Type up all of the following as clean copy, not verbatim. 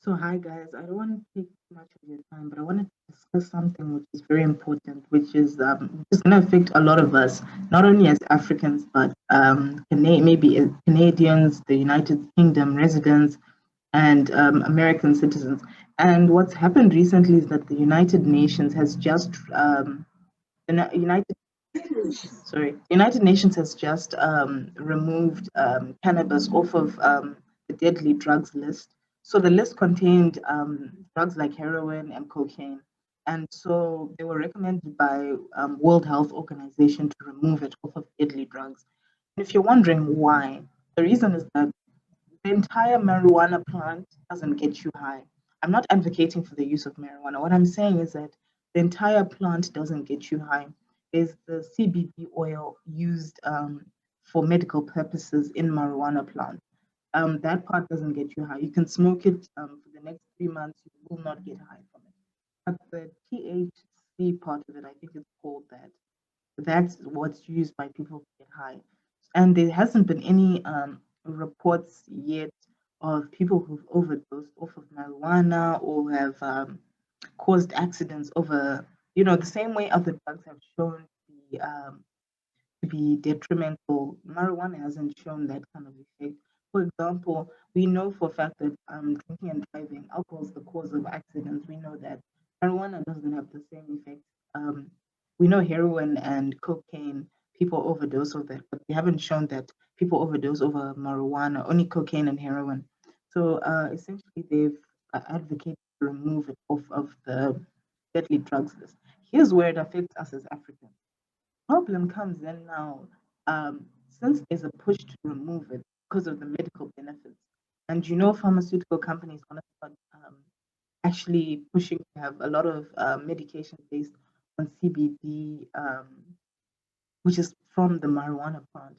So, hi guys. I don't want to take too much of your time, but I wanted to discuss something which is very important, which is going to affect a lot of us, not only as Africans, but maybe as Canadians, the United Kingdom residents, and American citizens. And what's happened recently is that the United Nations has just the United United Nations has just removed cannabis off of the deadly drugs list. So the list contained drugs like heroin and cocaine, and so they were recommended by World Health Organization to remove it off of deadly drugs. And if you're wondering why, the reason is that the entire marijuana plant doesn't get you high. I'm not advocating for the use of marijuana. What I'm saying is that the entire plant doesn't get you high. There's the CBD oil used for medical purposes in marijuana plant. That part doesn't get you high. You can smoke it for the next 3 months. You will not get high from it. But the THC part of it, I think it's called that. That's what's used by people to get high. And there hasn't been any reports yet of people who've overdosed off of marijuana or have caused accidents over, the same way other drugs have shown to be detrimental. Marijuana hasn't shown that kind of effect. For example, we know for a fact that drinking and driving, alcohol is the cause of accidents. We know that marijuana doesn't have the same effect. Um, we know heroin and cocaine, people overdose of that, but we haven't shown that people overdose over marijuana, only cocaine and heroin. So essentially, they've advocated to remove it off of the deadly drugs list. Here's where it affects us as Africans. Problem comes in now, since there's a push to remove it because of the medical benefits, and pharmaceutical companies want to start actually pushing to have a lot of medication based on CBD, which is from the marijuana plant.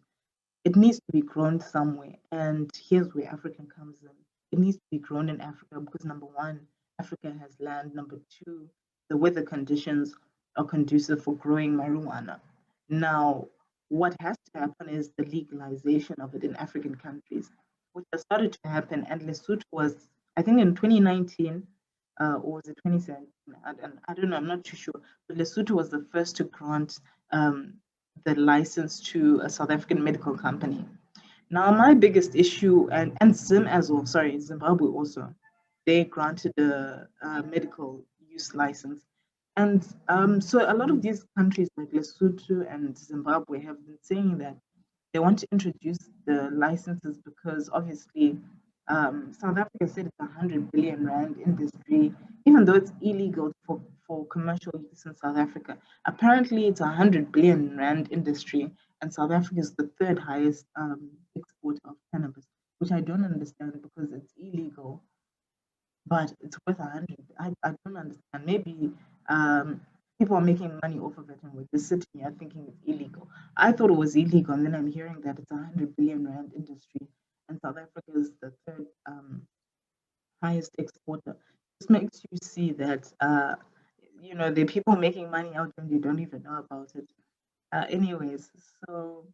It needs to be grown somewhere, and here's where African comes in. It needs to be grown in Africa because number one, Africa has land. Number two, the weather conditions are conducive for growing marijuana. Now, what has to happen is the legalization of it in African countries, which has started to happen. And Lesotho was, I think, in 2019, or was it 2017? I don't know, I'm not too sure. But Lesotho was the first to grant the license to a South African medical company. Now, my biggest issue, and Zim as well, sorry, Zimbabwe also, they granted a medical use license. And so a lot of these countries like Lesotho and Zimbabwe have been saying that they want to introduce the licenses because obviously South Africa said it's 100 billion rand industry, even though it's illegal for commercial use in South Africa. Apparently, it's a 100 billion rand industry, and South Africa is the third highest exporter of cannabis, which I don't understand because it's illegal, but it's worth 100. I don't understand. Maybe people are making money off of it, and we're just sitting here thinking it's illegal. I thought it was illegal, and then I'm hearing that it's a 100 billion rand industry, and South Africa is the third highest exporter. This makes you see that there are people making money out and you don't even know about it. Anyways, so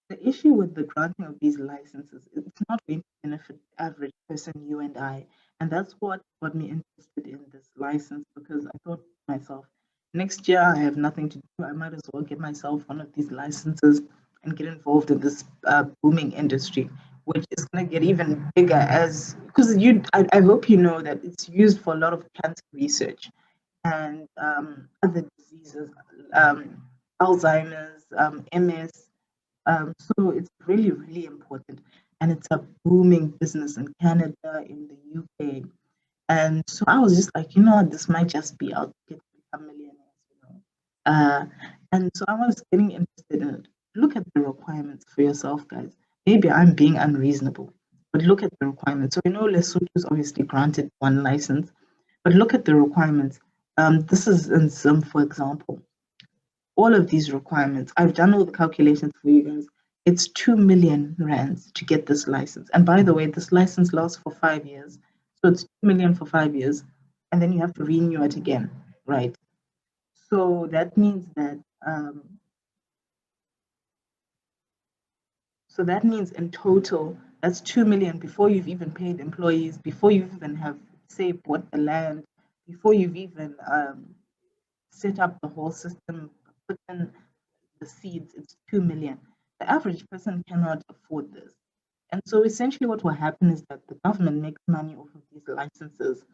the issue with the granting of these licenses, it's not going to benefit the average person, you and I. And that's what got me interested in this license because I thought to myself, next year I have nothing to do. I might as well get myself one of these licenses and get involved in this booming industry, which is going to get even bigger as because I hope you know that it's used for a lot of cancer research and other diseases, um, Alzheimer's, MS, so it's really, really important. And it's a booming business in Canada, in the UK. And so I was just like, this might just be out to become millionaires. Uh, and so I was getting interested in it. Look at the requirements for yourself, guys. Maybe I'm being unreasonable, but look at the requirements. So Lesotho is obviously granted one license, but look at the requirements. This is in Zim, for example, all of these requirements. I've done all the calculations for you guys. It's 2 million rands to get this license. And by the way, this license lasts for 5 years. So it's 2 million for 5 years. And then you have to renew it again, right? So that means that in total, that's 2 million before you've even paid employees, before you even have say bought the land, before you've even set up the whole system, put in the seeds, it's 2 million. The average person cannot afford this. And so essentially what will happen is that the government makes money off of these licenses.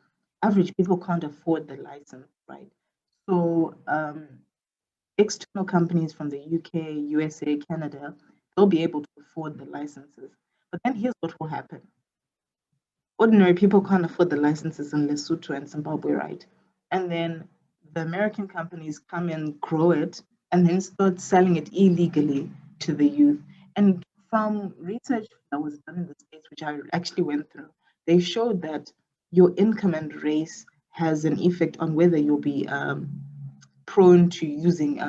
Average people can't afford the license, right? So external companies from the UK, USA, Canada, they'll be able to afford the licenses. But then here's what will happen. Ordinary people can't afford the licenses in Lesotho and Zimbabwe, right? And then the American companies come and grow it and then start selling it illegally to the youth. And from research that was done in the States, which I actually went through, they showed that your income and race has an effect on whether you'll be prone to using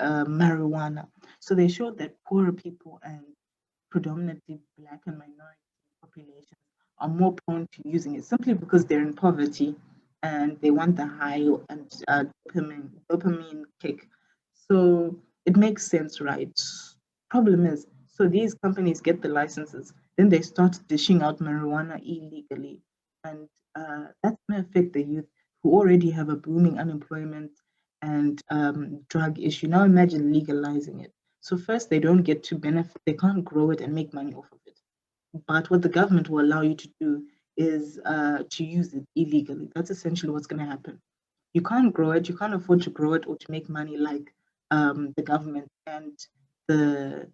marijuana. So they showed that poorer people and predominantly Black and minority populations are more prone to using it simply because they're in poverty and they want the high and dopamine kick. So it makes sense, right? Problem is, so these companies get the licenses, then they start dishing out marijuana illegally, and that's going to affect the youth who already have a booming unemployment and drug issue. Now imagine legalizing it. So first, they don't get to benefit, they can't grow it and make money off of it. But what the government will allow you to do is to use it illegally. That's essentially what's going to happen. You can't grow it, you can't afford to grow it or to make money like the government and the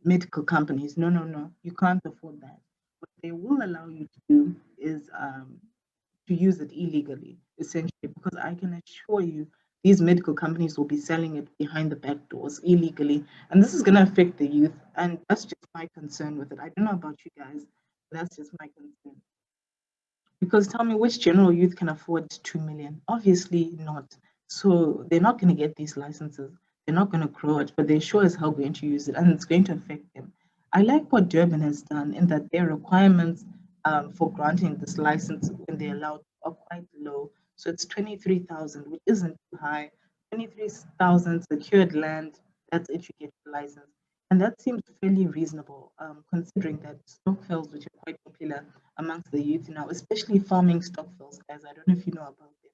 medical companies. No, no, no, you can't afford that. What they will allow you to do is to use it illegally, essentially, because I can assure you these medical companies will be selling it behind the back doors illegally. And this is going to affect the youth. And that's just my concern with it. I don't know about you guys, but that's just my concern. Because tell me, which general youth can afford 2 million? Obviously not. So they're not going to get these licenses. They're not going to grow it, but they're sure as hell going to use it and it's going to affect them. I like what Durban has done in that their requirements for granting this license when they're allowed are quite low. So it's 23,000, which isn't too high. 23,000 secured land, that's it, you get your license. And that seems fairly reasonable, considering that Stockfields, which are quite popular amongst the youth now, especially farming Stockfields, guys. I don't know if you know about them,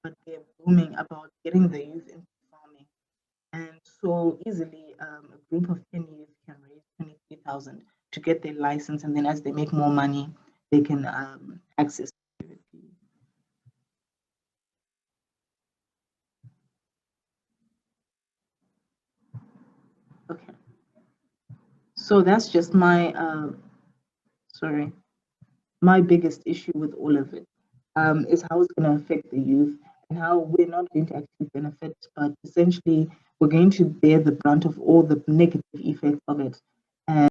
but they're booming about getting the youth into farming. And so easily, a group of 10 youth can raise 23,000 to get their license. And then as they make more money, they can access. Okay. So that's just my, sorry, my biggest issue with all of it is how it's going to affect the youth and how we're not going to actually benefit, but essentially we're going to bear the brunt of all the negative effects of it.